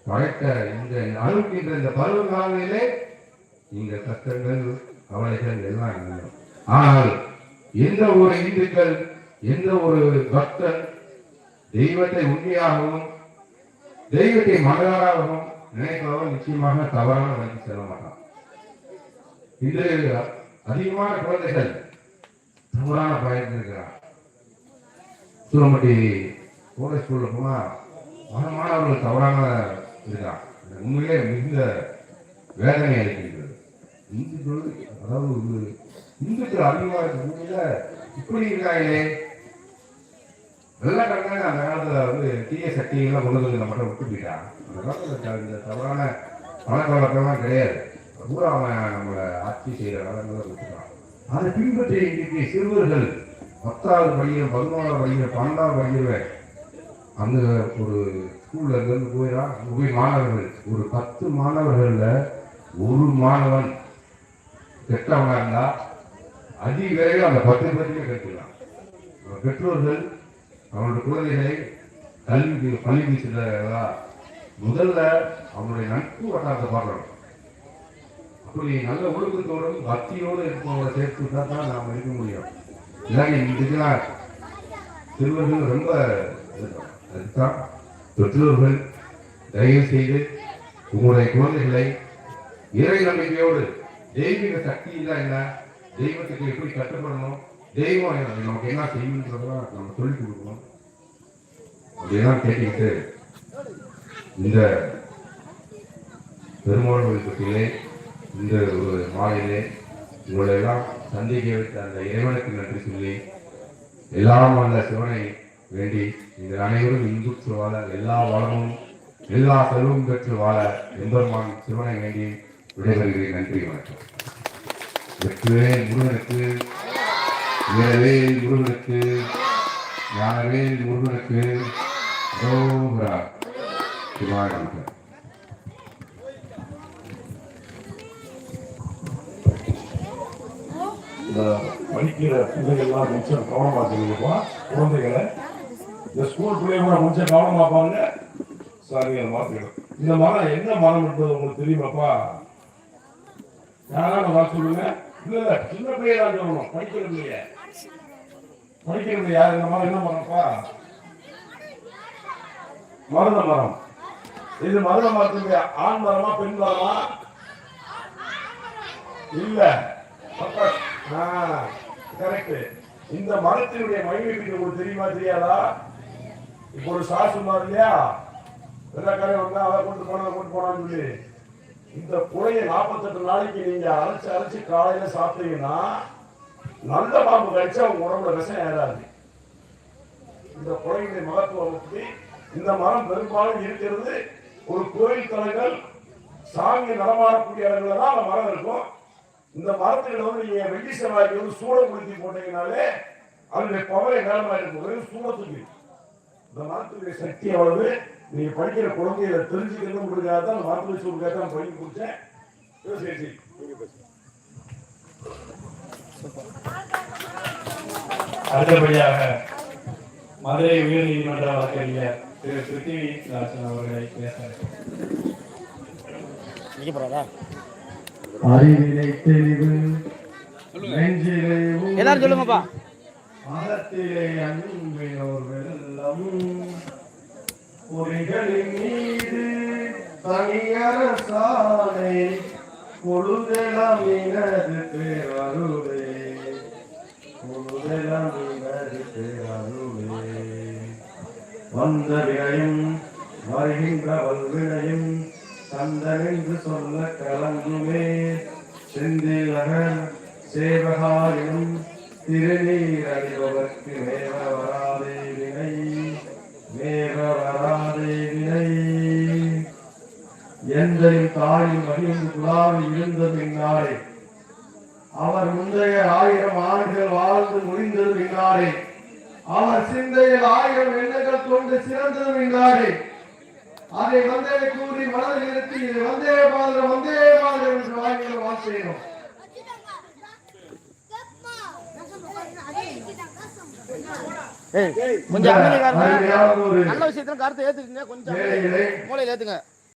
படைத்த இந்த அழுக்கின்ற இந்த பருவ காலங்களிலே இந்த கஷ்டங்கள் கவலைகள் எல்லாம் இல்லை. ஆனால் எந்த ஒரு இந்துக்கள் எந்த ஒரு பக்தன் தெய்வத்தை உண்மையாகவும் தெய்வத்தை மனதாராகவும் நினைப்பவன் நிச்சயமாக தவறான வழி செல்ல மாட்டான். இன்று அதிகமான குழந்தைகள் தவறான பயணத்தில் இருக்கிறார். சூரம்பட்டி கோடை ஸ்கூல்ல போனா மாணவர்கள் தவறான இருக்கான். உண்மையிலே மிகுந்த வேதனை அளிக்கின்றது. இந்துக்கள் அதாவது இந்துக்கள் அதிகமாக இருக்க இப்படி இருக்காங்களே. வெள்ளக்காரங்க அந்த காலத்துல தீய சக்திகள்லாம் கொண்டு வந்து நம்ம மட்டும் விட்டு போயிட்டான். அந்த காலத்துல இந்த தவறான பழக்க வழக்கம்லாம் கிடையாது. பூரா அவன் நம்மளை ஆட்சி செய்யற காலங்களை விட்டுறான். அதை பின்பற்றி இன்றைக்கு சிறுவர்கள் 10வது படிக்கிற 11வது படிக்கிற 12வது படிக்கிற அந்த ஒரு ஸ்கூல்ல இருந்து போய் மாணவர்கள் ஒரு 10 மாணவர்கள்ல ஒரு மாணவன் கெட்டவனா இருந்தா அதிக விரைவில் அந்த 10 பேருமே கற்றுக்கலாம். பெற்றோர்கள் அவனுடைய குழந்தைகளை பள்ளிக்கு செல்றதா முதல்ல அவனுடைய நட்பு வட்டாரத்தை பார்க்கணும். அப்படி நல்ல ஒழுக்கத்தோடும் பக்தியோடு இருப்பவங்களை சேர்த்து தான் நாம் இருக்க முடியும். இல்லாங்க இதுக்கெல்லாம் சிறுவர்கள் ரொம்ப அதுதான் பெற்றோர்கள் தயவு செய்து உங்களுடைய குழந்தைகளை இறை நம்பிக்கையோடு தெய்வீக சக்தி தான் என்ன, தெய்வத்துக்கு எப்படி கட்டுப்படணும், தெய்வம் நமக்கு என்ன செய்யணுன்றதெல்லாம் நம்ம சொல்லிக் கொடுக்கணும். அப்படியெல்லாம் கேட்டுக்கிட்டு இந்த பெருமாள் பற்றியிலே இந்த ஒரு மாலையிலே உங்களை எல்லாம் சந்திக்க வைத்த அந்த இறைவனுக்கு நன்றி சொல்லி எல்லாம் அந்த சிவனை வேண்டி நீங்கள் அனைவரும் இன்புற்று வாழ எல்லா வளமும் எல்லா செல்வம் பெற்று வாழ எம்பெருமான் சிவனை வேண்டி விடைபெறுகிறேன். நன்றி, வணக்கம். வெற்றுவேல் முருகனுக்கு, வீரவேல் முருகனுக்கு, ஞானவேல் முருகனுக்கு ரோகரா சிவாஜி. படிக்கிற பிள்ளைகள்லாம் கொஞ்சம் கவனமா இருக்குப்பா. குழந்தைகளை இந்த ஸ்கூல் பிள்ளைங்க கொஞ்சம் கவனமா பாருங்க. சாரி, மாத்திக்கணும். இந்த மரம் என்ன மரம் என்பது உங்களுக்கு தெரியுமாப்பா? யாராவது வர சொல்லுங்க. இல்ல சின்ன பிள்ளைய தான் சொல்லணும். படிக்கிறது யார்? இந்த மரம் என்ன மரம்ப்பா? மருத மரம். இது மருத மரத்துக்கு ஆண் மரமா பெண் மரமா? இல்ல, கரெக்ட். இந்த மரத்தினுடைய மகிமை உங்களுக்கு தெரியுமா தெரியாதா? இப்போ ஒரு சாசு சொன்னார் இல்லையா, வெள்ளக்காரன் வந்தா அதை கொண்டு போனான்னு சொல்லி, இந்த புழைய 48 நாளைக்கு நீங்க அரைச்சு காலையில சாப்பிட்டீங்கன்னா நல்ல பாம்பு கழிச்சா உங்க உடம்புல விஷம் ஏறாது. இந்த புழையினுடைய மகத்துவம் பற்றி இந்த மரம் பெரும்பாலும் இருக்கிறது ஒரு கோயில் தலங்கள் சாமி நடமாடக்கூடிய இடங்கள்ல தான் அந்த மரம் இருக்கும். இந்த மரத்துக்கிட்ட நீங்க வெள்ளி செவ்வாய்க்கு சூடம் குளித்தி போட்டீங்கனாலே அதனுடைய பவரை காலமாக இருக்கும். சூடத்துக்கு இந்த மரத்துடைய சக்தி அவ்வளவு. நீங்க படிக்கிற குழந்தைகளை தெரிஞ்சுக்கிறது உங்களுக்காக தான் மரத்துடைய சூடுக்காக தான் படிக்க கொடுத்தேன். அடுத்தபடியாக மதுரை உயர் நீதிமன்ற வழக்கறிஞர் திரு பிருத்திவிராஜன் அவர்களை பேசுகிறார். அறிவினை தெளிவு நெஞ்சிலே எல்லாரும் சொல்லுங்கப்பா. அகத்திலே அன்பினோர் வெள்ளம் பொறிகளின் மீது தனியரசானை பொழுதெல்லாம் இனது பேரருளே, பொழுதெல்லாம் இனது பேரருளே. வந்த வினையும் வருகின்ற வல்வினையும் சந்தனென்று சொல்ல கலங்குமே செந்திலகர் சேவகாரியும் திருநீர் அணிபவர்க்கு மேவ வராதே வினை, மேவ வராதே வினை. எந்தையும் தாயும் மகிழ்ந்து குழாவி இருந்த பின்னாரே, அவர் முந்தைய 1000 ஆண்டுகள் வாழ்ந்து முடிந்தது பின்னாரே, அவர் சிந்தையில் 1000 எண்ணங்கள் கொண்டு சிறந்தது பின்னாரே, அதை வந்தே கூறி மனதில் நிறுத்தி வந்தே பாதம் என்று வாங்கிய வாசிக்கிறோம். கொஞ்சம் நல்ல விஷயத்துல கருத்தை ஏத்துக்குங்க, கொஞ்சம் மூளையில ஏத்துங்க.